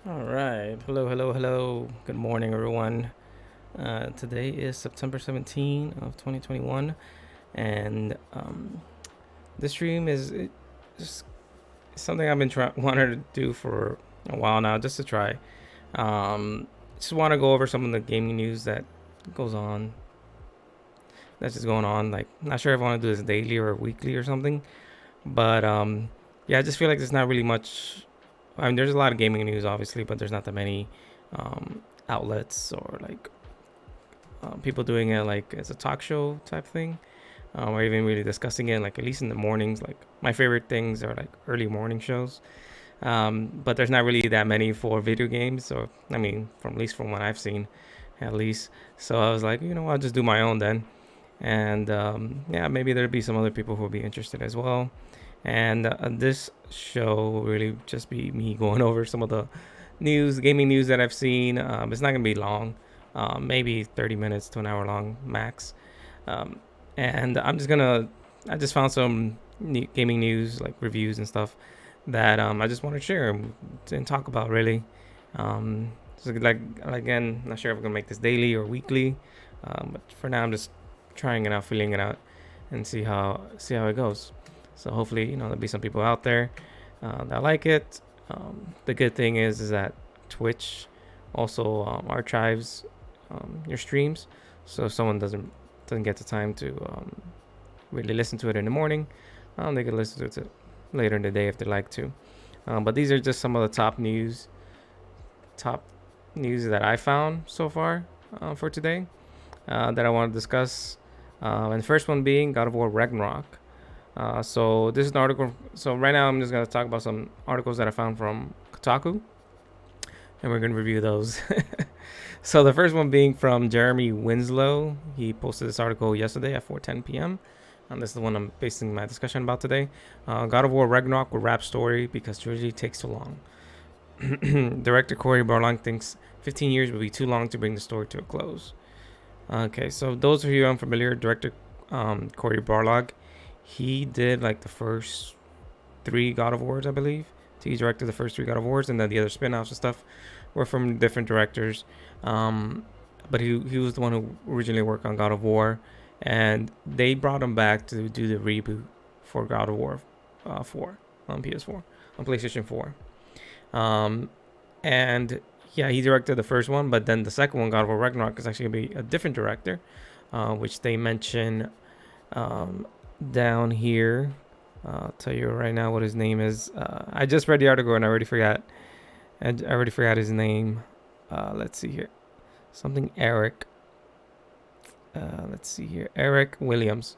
All right. Hello, hello, hello. Good morning, everyone. Today is September 17 of 2021, and this stream is just something I've been wanting to do for a while now, just to try. Just want to go over some of the gaming news goes on, that's just going on. Like, not sure if I want to do this daily or weekly or something, but yeah, I just feel like there's not really much. I mean, there's a lot of gaming news, obviously, but there's not that many outlets or like people doing it like as a talk show type thing, or even really discussing it. Like at least in the mornings. Like my favorite things are like early morning shows. But there's not really that many for video games. So I mean, from at least from what I've seen, at least. So I was like, I'll just do my own then. And yeah, maybe there'll be some other people who will be interested as well. And this show will really just be me going over some of the gaming news that I've seen. It's not gonna be long, maybe 30 minutes to an hour long max. Um, and I just found some gaming news, like reviews and stuff, that I just want to share and talk about really. So like again, not sure if I'm gonna make this daily or weekly, but for now I'm just trying it out, feeling it out, and see how it goes. So hopefully, there'll be some people out there that like it. The good thing is that Twitch also archives your streams, so if someone doesn't get the time to really listen to it in the morning, they can listen to it later in the day if they like to. But these are just some of the top news that I found so far for today that I want to discuss. And the first one being God of War Ragnarok. So this is an article. So right now I'm just gonna talk about some articles that I found from Kotaku, and we're gonna review those. So the first one being from Jeremy Winslow. He posted this article yesterday at 4:10 p.m. And this is the one I'm basing my discussion about today. God of War Ragnarok will wrap story because trilogy takes too long. Director Corey Barlog thinks 15 years would be too long to bring the story to a close. Okay, so those of you unfamiliar, director Corey Barlog, he did like the first three God of Wars, I believe. He directed the first three God of Wars, and then the other spin-offs and stuff were from different directors. Um, but he was the one who originally worked on God of War, and they brought him back to do the reboot for God of War 4 on PS4, on PlayStation 4. Um, and yeah, he directed the first one, but then the second one, God of War Ragnarok, is actually gonna be a different director, which they mention um, down here. I'll tell you right now what his name is. I just read the article and I already forgot. I already forgot his name. Let's see here. Something Eric. Let's see here. Eric Williams.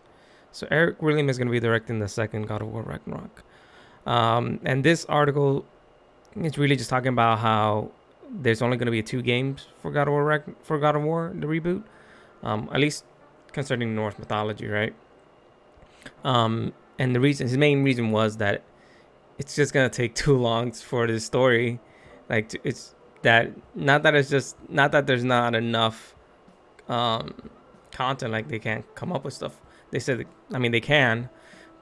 So Eric Williams is going to be directing the second God of War Ragnarok. And this article is really just talking about how there's only going to be two games for God of War, the reboot. At least concerning Norse mythology, right? And his main reason was that it's just gonna take too long for the story. Like it's that not that there's not enough um, content. Like they can't come up with stuff. They said, I mean, they can,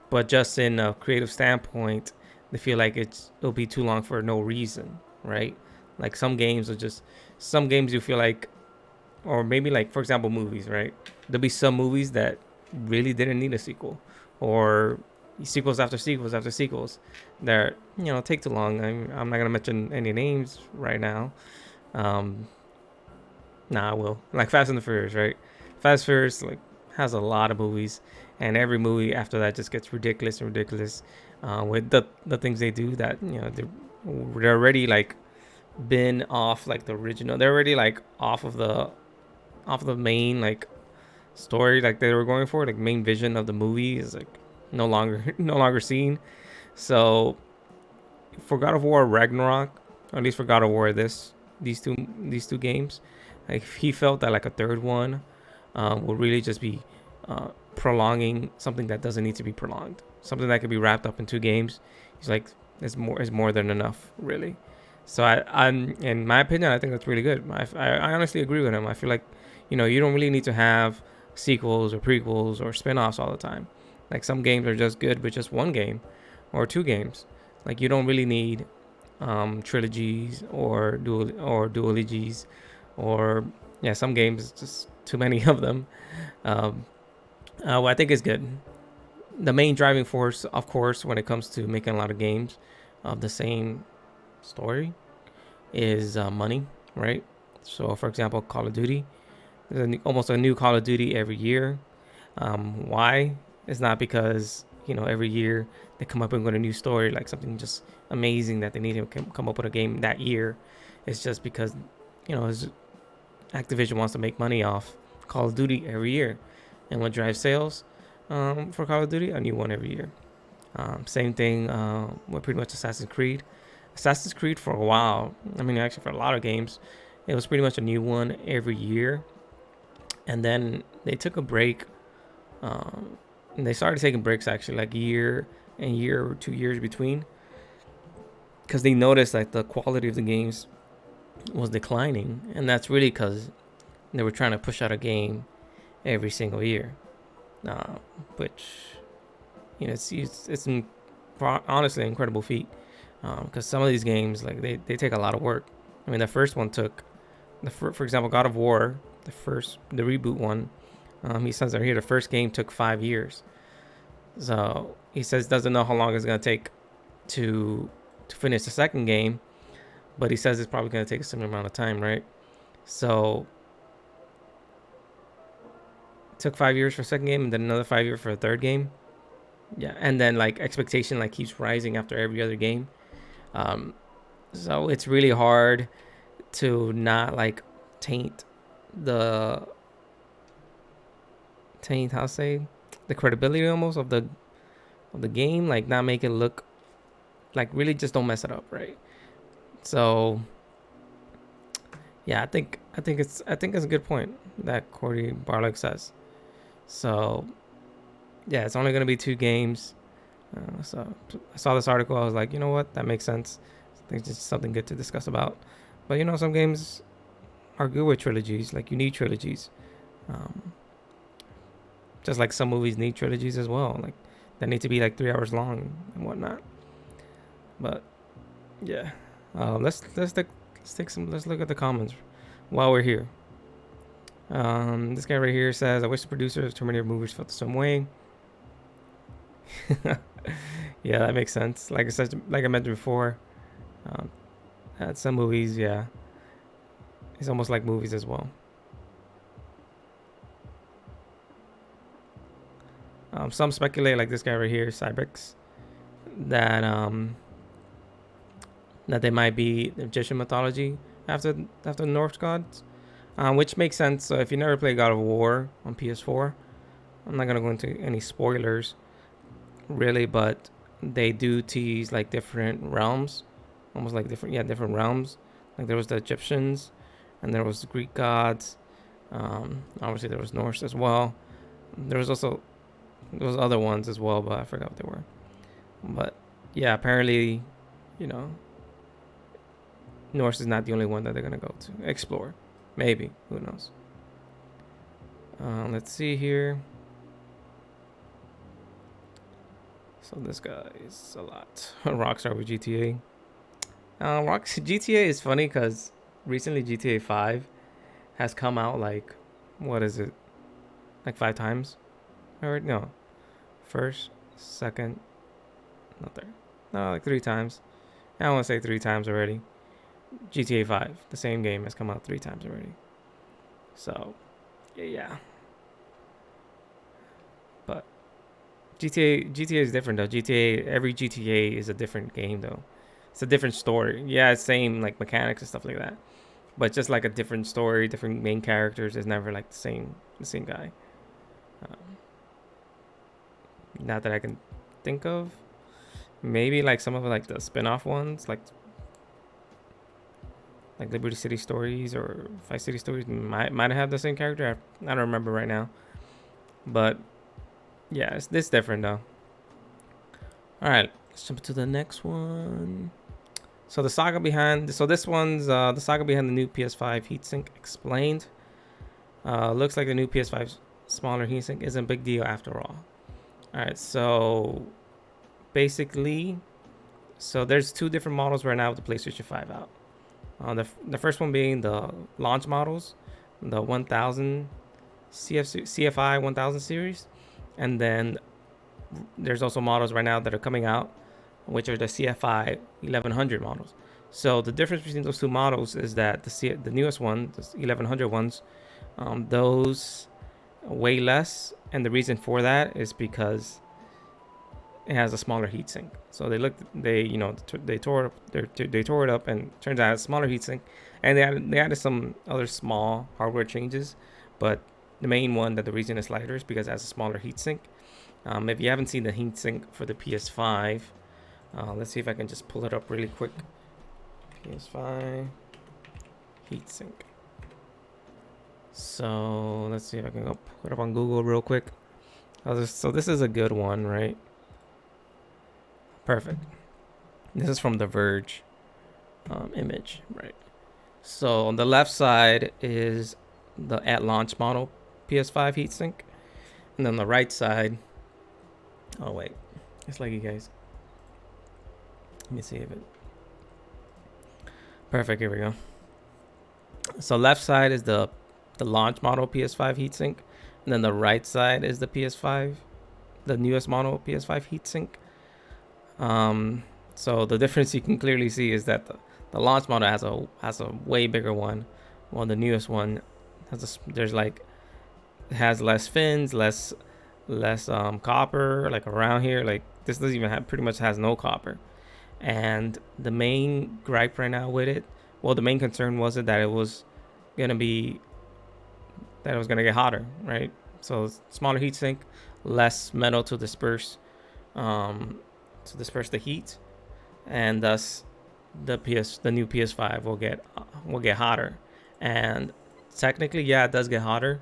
but just in a creative standpoint, they feel like it'll be too long for no reason, right? Like some games you feel like, or maybe like for example movies, right? There'll be some movies that really didn't need a sequel, or sequels after sequels after sequels that take too long. I'm not gonna mention any names right now. Um, I will. Like Fast and the Furious, right? Fast and Furious like has a lot of movies, and every movie after that just gets ridiculous and ridiculous with the things they do that they're already like been off like the original. They're already like off of the main like story like they were going for. Like main vision of the movie is like no longer seen. So for God of War Ragnarok, or at least for God of War these two games, like he felt that like a third one will really just be prolonging something that doesn't need to be prolonged, something that could be wrapped up in two games. He's like, it's more than enough, really. So I'm in my opinion, I think that's really good. I honestly agree with him. I feel like you don't really need to have sequels or prequels or spin-offs all the time. Like some games are just good with just one game or two games. Like you don't really need trilogies or duologies, or yeah, some games just too many of them. Um, well, I think it's good. The main driving force, of course, when it comes to making a lot of games of the same story is money, right? So, for example, Call of Duty, there's almost a new Call of Duty every year. Why? It's not because every year they come up with a new story, like something just amazing that they need to come up with a game that year. It's just because Activision wants to make money off Call of Duty every year, and what drives sales for Call of Duty? A new one every year. Same thing with pretty much Assassin's Creed. Assassin's Creed for a while, I mean, actually for a lot of games, it was pretty much a new one every year. And then they took a break. And they started taking breaks actually, like year or 2 years between, because they noticed that the quality of the games was declining, and that's really because they were trying to push out a game every single year, which it's honestly an incredible feat, because some of these games, like they take a lot of work. I mean, the first one took for example, God of War, the reboot one. He says right here the first game took 5 years. So he says doesn't know how long it's gonna take to finish the second game, but he says it's probably gonna take a similar amount of time, right? So it took 5 years for a second game, and then another 5 years for a third game. Yeah, and then like expectation like keeps rising after every other game. So it's really hard to not like taint the how to say the credibility almost of the game, like not make it look like, really just don't mess it up, right? So yeah, I think it's a good point that Cordy Barlick says. So yeah, it's only gonna be 2 games. So I saw this article, I was like, you know what, that makes sense. I think it's just something good to discuss about. But some games are good with trilogies, like you need trilogies. Just like some movies need trilogies as well, like that need to be like 3 hours long and whatnot. But yeah, let's look at the comments while we're here. This guy right here says, "I wish the producers of Terminator movies felt the same way." Yeah, that makes sense. Like I mentioned before, at some movies, yeah, it's almost like movies as well. Some speculate, like this guy right here, Cybex, that that they might be Egyptian mythology after the Norse gods, which makes sense. So if you never played God of War on PS4, I'm not gonna go into any spoilers, really, but they do tease like different realms, almost like different realms. Like there was the Egyptians, and there was the Greek gods. Obviously there was Norse as well. There was also those other ones as well, but I forgot what they were. But yeah, apparently, you know, Norse is not the only one that they're gonna go to explore. Maybe, who knows? Let's see here. So this guy is a lot. Rockstar with GTA. GTA is funny because recently GTA 5 has come out like, what is it? Like 5 times? Or no, first, second, not third. No, like 3 times. I want to say 3 times already. GTA 5, the same game, has come out 3 times already. So, yeah. But GTA is different though. Every GTA is a different game though. It's a different story. Yeah, it's same like mechanics and stuff like that. But just like a different story, different main characters. It's never like the same guy. Not that I can think of. Maybe like some of like the spin-off ones, like Liberty City Stories or Vice City Stories might have the same character. I don't remember right now. But yeah, it's different though. All right, let's jump to the next one. So the saga behind this one's the saga behind the new PS5 Heatsink explained. Looks like the new PS5 smaller heatsink isn't a big deal after all. All right, so basically So there's two different models right now with the PlayStation 5 out. The first one being the launch models, the 1000 CFI 1000 series, and then there's also models right now that are coming out, which are the CFI 1100 models. So the difference between those two models is that the newest one, the 1100 ones, those weigh less, and the reason for that is because it has a smaller heatsink. So they tore it up, and turns out it's a smaller heatsink, and they added some other small hardware changes, but the main one that the reason it's lighter is because it has a smaller heatsink. If you haven't seen the heatsink for the PS5, let's see if I can just pull it up really quick. PS5 heatsink. So let's see if I can go put it up on Google real quick. So this is a good one, right? Perfect. This is from The Verge image, right? So on the left side is the at launch model PS5 heatsink, and then the right side. Oh wait, it's like you guys. Let me see if it. Perfect. Here we go. So left side is the launch model PS5 heatsink, and then the right side is the PS5, the newest model PS5 heatsink. So the difference you can clearly see is that the launch model has a way bigger one, while the newest one has less fins, less copper, like around here. Like this doesn't even have, pretty much has no copper. And the main gripe right now with it, well, the main concern was that it was gonna get hotter, right? So smaller heatsink, less metal to disperse the heat, and thus the new PS5 will get hotter. And technically, yeah, it does get hotter,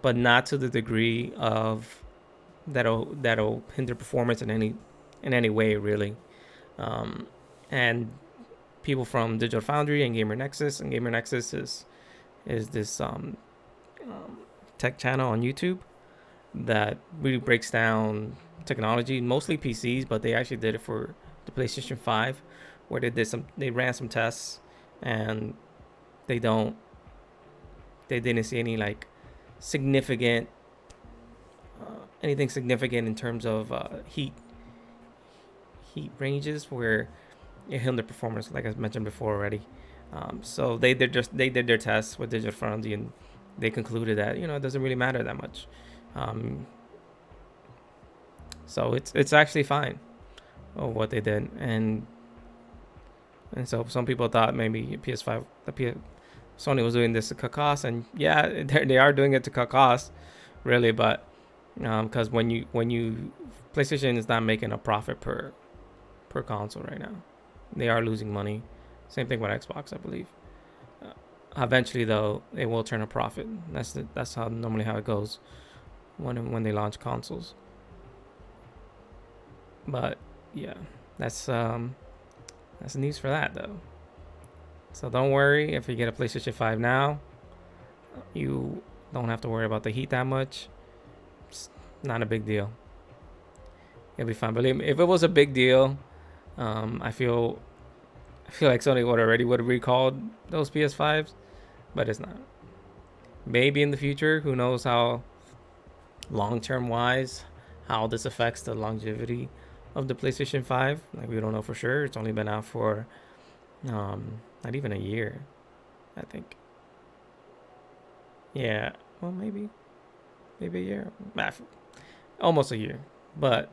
but not to the degree of that'll hinder performance in any way, really. And people from Digital Foundry and Gamer Nexus is this tech channel on YouTube that really breaks down technology, mostly PCs, but they actually did it for the PlayStation 5, where they ran some tests, and they didn't see any like significant anything significant in terms of heat ranges where it hindered performance, like I mentioned before already. So they did their tests with Digital Foundry, and they concluded that it doesn't really matter that much. So it's actually fine of what they did, and so some people thought maybe PS5 Sony was doing this to cut costs, and yeah, they are doing it to cut costs, really, but because when you PlayStation is not making a profit per console right now, they are losing money. Same thing with Xbox, I believe. Eventually, though, it will turn a profit. That's normally how it goes when they launch consoles. But yeah, that's news for that though. So don't worry if you get a PlayStation 5 now. You don't have to worry about the heat that much. It's not a big deal. It'll be fine. Believe me, if it was a big deal, I feel like Sony would have recalled those PS5s, but it's not. Maybe in the future, who knows how long-term wise how this affects the longevity of the PlayStation 5. Like, we don't know for sure. It's only been out for not even a year, I think. Yeah, well, maybe a year, almost a year, but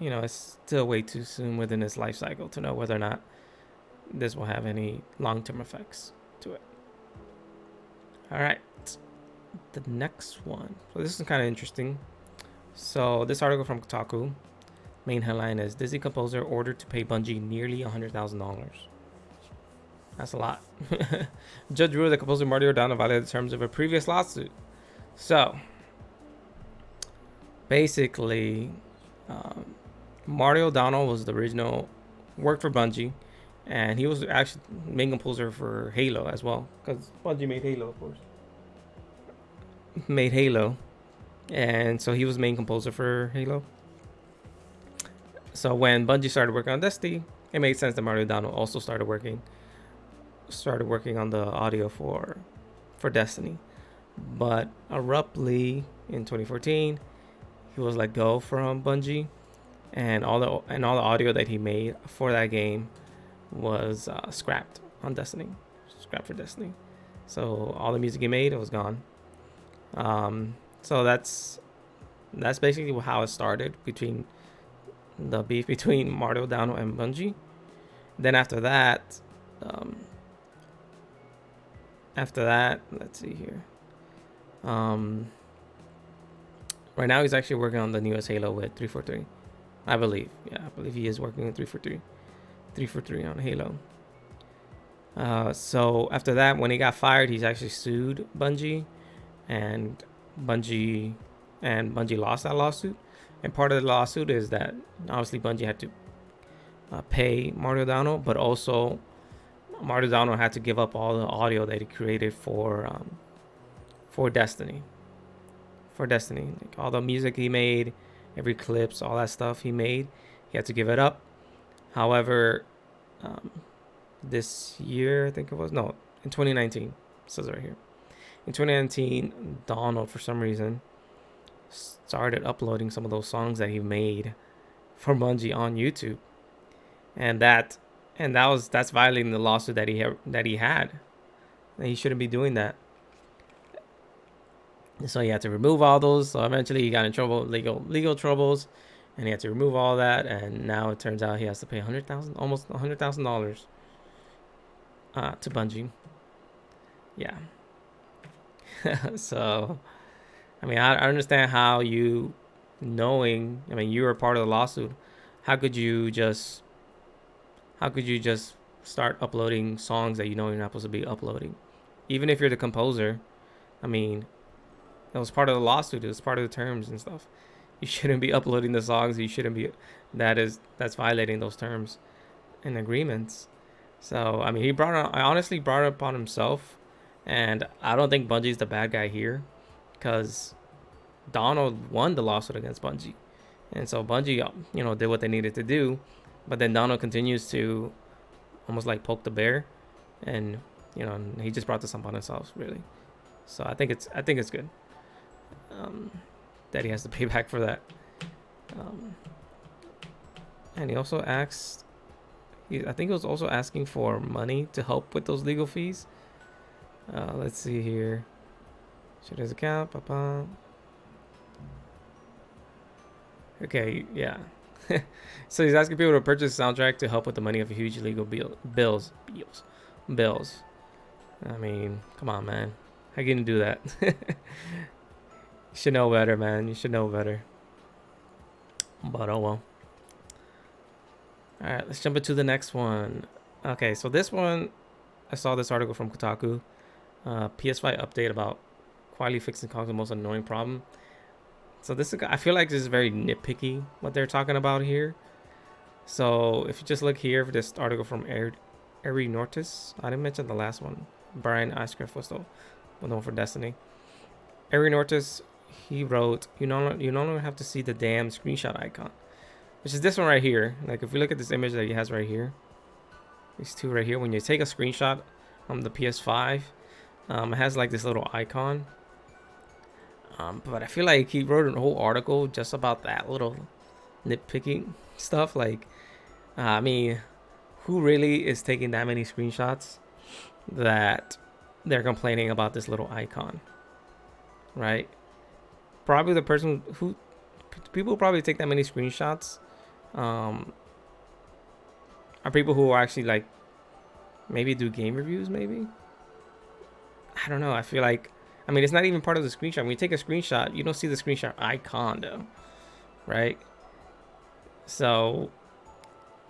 it's still way too soon within its life cycle to know whether or not this will have any long-term effects to it. All right, the next one. So this is kind of interesting. So this article from Kotaku, main headline is Disney composer ordered to pay Bungie nearly $100,000. That's a lot. Judge ruled that composer Marty O'Donnell violated the terms of a previous lawsuit. So basically, Marty O'Donnell was the original, worked for Bungie, and he was actually main composer for Halo as well, because Bungie made Halo, of course. And so he was main composer for Halo. So when Bungie started working on Destiny, it made sense that Mario Dano also started working on the audio for Destiny. But abruptly in 2014, he was let go from Bungie, and all the audio that he made for that game was scrapped on Destiny, scrapped for Destiny. So all the music he made, it was gone. So that's basically how it started between the beef between Mario Dano and Bungie. Then um, after that, let's see here. Um, right now he's actually working on the newest Halo with 343. I believe. Yeah, I believe he is working with 343. 343 on Halo. So after that, when he got fired, he's actually sued Bungie, and Bungie Bungie lost that lawsuit. And part of the lawsuit is that obviously Bungie had to pay Mario Dano, but also Mario Dano had to give up all the audio that he created for Destiny. For Destiny, like all the music he made, every clips, all that stuff he made, he had to give it up. However, this year, I think it was, no, in 2019, it says right here. In 2019, Donald, for some reason, started uploading some of those songs that he made for Bungie on YouTube, and that's violating the lawsuit that he had. And he shouldn't be doing that. So he had to remove all those. So eventually he got in trouble, legal troubles, and he had to remove all that. And now it turns out he has to pay almost $100,000 to Bungie. Yeah. So, I mean, I understand how you, knowing, I mean, you were part of the lawsuit. How could you just start uploading songs that you know you're not supposed to be uploading? Even if you're the composer, I mean, that was part of the lawsuit. It was part of the terms and stuff. You shouldn't be uploading the songs. You shouldn't be. That's violating those terms and agreements. So I mean, I honestly brought it upon himself, and I don't think Bungie's the bad guy here, because Donald won the lawsuit against Bungie, and so Bungie, did what they needed to do, but then Donald continues to almost like poke the bear, and he just brought this upon himself, really. So I think it's good that he has to pay back for that. And he also asked, I think he was also asking for money to help with those legal fees. Let's see here. Show his account. Papa. Okay, yeah. So he's asking people to purchase a soundtrack to help with the money of huge legal bills. I mean, come on, man. How can you do that? You should know better, man. You should know better. But oh well. All right, let's jump into the next one. Okay, so this one, I saw this article from Kotaku. PS5 update about quietly fixing Kong's most annoying problem. So I feel like this is very nitpicky what they're talking about here. So if you just look here for this article from Eri Nortis, I didn't mention the last one. Brian Ashcraft was the one for Destiny. Eri Nortis, he wrote, you no longer have to see the damn screenshot icon, which is this one right here. Like if we look at this image that he has right here, these two right here, when you take a screenshot on the PS5, it has like this little icon. But I feel like he wrote a whole article just about that little nitpicking stuff. Like, I mean, who really is taking that many screenshots that they're complaining about this little icon, right? Probably the person who people probably take that many screenshots are people who are actually like maybe do game reviews, maybe. I don't know. I feel like, I mean, it's not even part of the screenshot. When you take a screenshot, you don't see the screenshot icon though, right? So,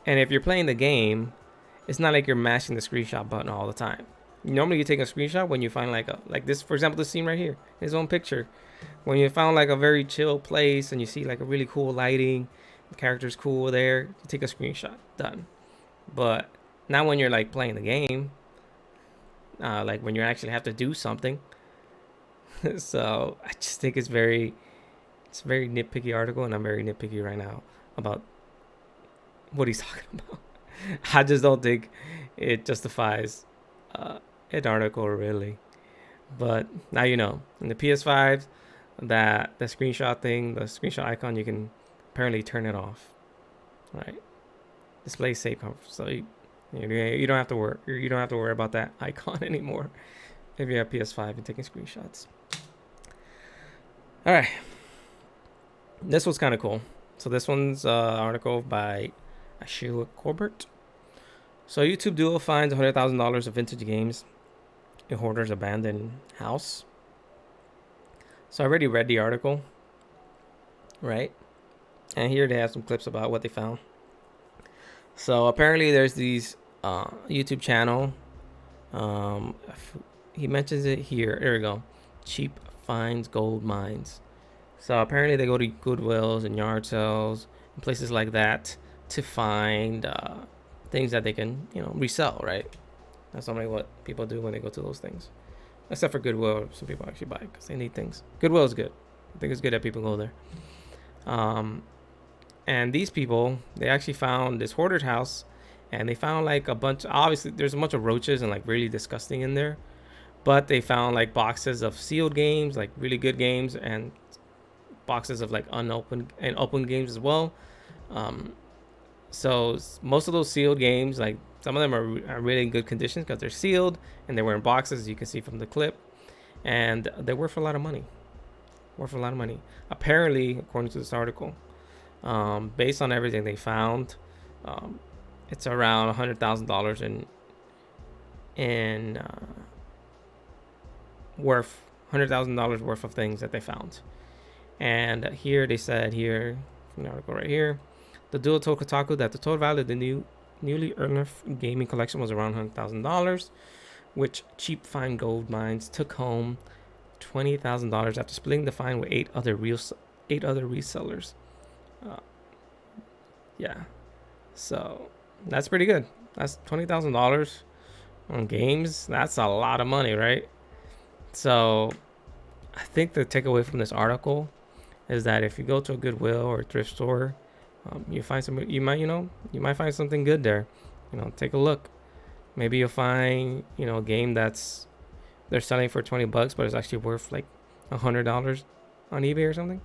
and if you're playing the game, it's not like you're mashing the screenshot button all the time. Normally you take a screenshot when you find like this, for example, this scene right here, his own picture. When you found like a very chill place and you see like a really cool lighting, the character's cool there, you take a screenshot, done. But not when you're like playing the game, like when you actually have to do something. So I just think it's very nitpicky article, and I'm very nitpicky right now about what he's talking about. I just don't think it justifies uh, an article really. But now you know. In the PS5, that the screenshot thing, the screenshot icon, you can apparently turn it off. Right? Display safe comfort. So you don't have to worry. You don't have to worry about that icon anymore if you have PS5 and taking screenshots. All right. This was kind of cool. So this one's article by Ashua Corbett. So YouTube Duo finds $100,000 of vintage games in hoarder's abandoned house. So I already read the article, right? And here they have some clips about what they found. So apparently there's these YouTube channel. He mentions it here. There we go. Cheap finds gold mines. So apparently they go to Goodwills and yard sales and places like that to find things that they can, resell, right? That's normally what people do when they go to those things. Except for Goodwill, some people actually buy because they need things. Goodwill is good. I think it's good that people go there. And these people, they actually found this hoarder's house, and they found like a bunch. Obviously, there's a bunch of roaches and like really disgusting in there, but they found like boxes of sealed games, like really good games, and boxes of like unopened and open games as well. So most of those sealed games, like some of them are really in good conditions because they're sealed and they were in boxes, as you can see from the clip, and they're worth a lot of money. Apparently, according to this article, based on everything they found, it's around $100,000 in worth $100,000 worth of things that they found. And here they said here from the article right here, the duo told Kotaku that the total value of the newly earned gaming collection was around $100,000, which cheap fine gold mines took home $20,000 after splitting the fine with eight other resellers. Yeah, so that's pretty good. That's $20,000 on games. That's a lot of money, right? So I think the takeaway from this article is that if you go to a Goodwill or a thrift store, you might find something good there. Take a look. Maybe you'll find a game that's they're selling for $20, but it's actually worth like $100 on eBay or something.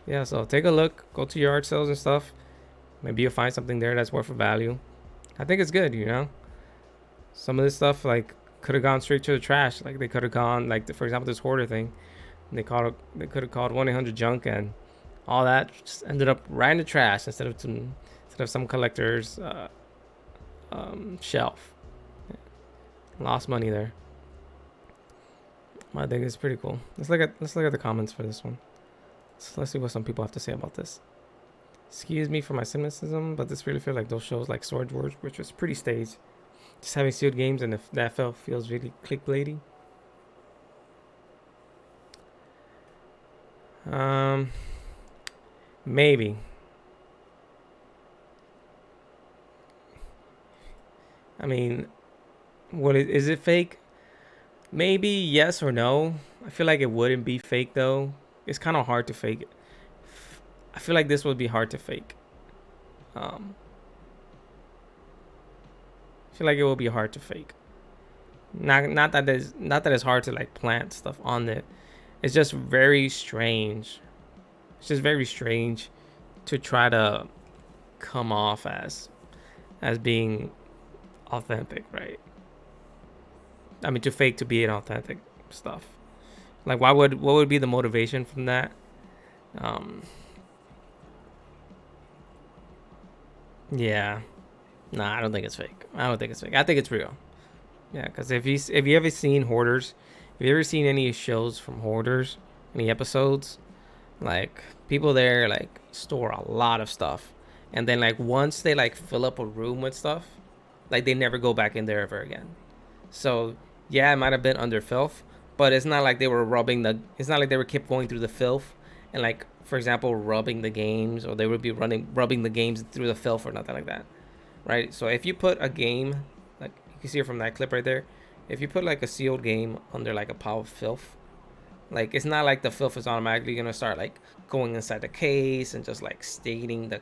Yeah, so take a look. Go to yard sales and stuff. Maybe you'll find something there that's worth a value. I think it's good. Some of this stuff like could have gone straight to the trash. Like they could have gone for example, this hoarder thing. They could have called 1-800-JUNK, and all that just ended up right in the trash instead of some collector's shelf. Lost money there. I think it's pretty cool. Let's look at the comments for this one. So let's see what some people have to say about this. Excuse me for my cynicism, but this really feels like those shows like Sword Wars, which was pretty staged. Just having sealed games and if that feels really clickbaity. Maybe. I mean, is it fake? Maybe yes or no. I feel like it wouldn't be fake though. It's kind of hard to fake it. I feel like this would be hard to fake. I feel like it will be hard to fake. Not that it's hard to like plant stuff on it. It's just very strange. It's just very strange to try to come off as being authentic, right? I mean, to fake to be an authentic stuff. Like, what would be the motivation from that? Yeah. Nah, I don't think it's fake. I think it's real. Yeah, because if you ever seen Hoarders, have you ever seen any shows from Hoarders, any episodes? Like people there like store a lot of stuff, and then like once they like fill up a room with stuff, like they never go back in there ever again. So yeah, it might have been under filth, but it's not like they were It's not like they were kept going through the filth and like, for example, rubbing the games, or they would be rubbing the games through the filth or nothing like that, right? So if you put a game, like you can see it from that clip right there, if you put like a sealed game under like a pile of filth, like it's not like the filth is automatically gonna start like going inside the case and just like staining the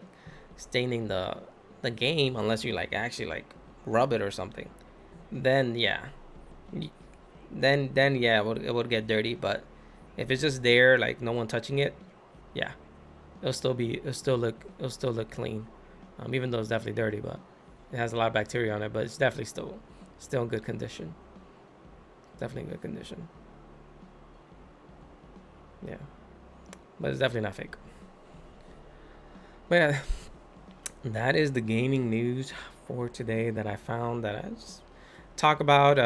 the game unless you like actually like rub it or something. Then yeah, then yeah, it would get dirty. But if it's just there, like no one touching it, yeah, it'll still look clean. Even though it's definitely dirty, but it has a lot of bacteria on it. But it's definitely still in good condition. Definitely in good condition. Yeah, but it's definitely not fake. But yeah, that is the gaming news for today that I found that I just talk about.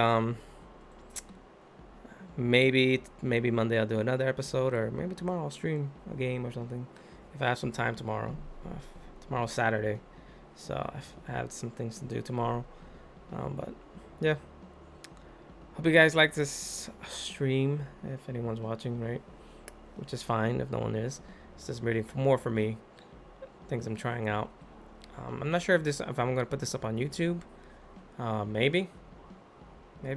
Maybe Monday I'll do another episode, or maybe tomorrow I'll stream a game or something if I have some time tomorrow. Tomorrow's Saturday, so I have some things to do tomorrow. But yeah, hope you guys like this stream. If anyone's watching, right, which is fine if no one is. It's just really more for me. Things I'm trying out. I'm not sure if I'm gonna put this up on YouTube. Maybe. I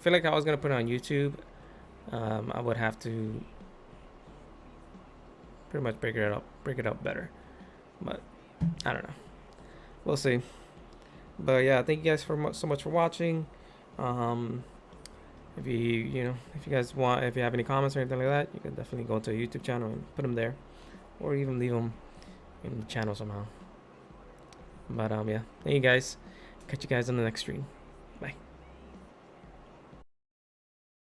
feel like I was gonna put it on YouTube. I would have to pretty much break it up better. But I don't know. We'll see. But yeah, thank you guys so much for watching. Um, if you have any comments or anything like that, you can definitely go to a YouTube channel and put them there, or even leave them in the channel somehow. But yeah, thank you guys. Catch you guys on the next stream.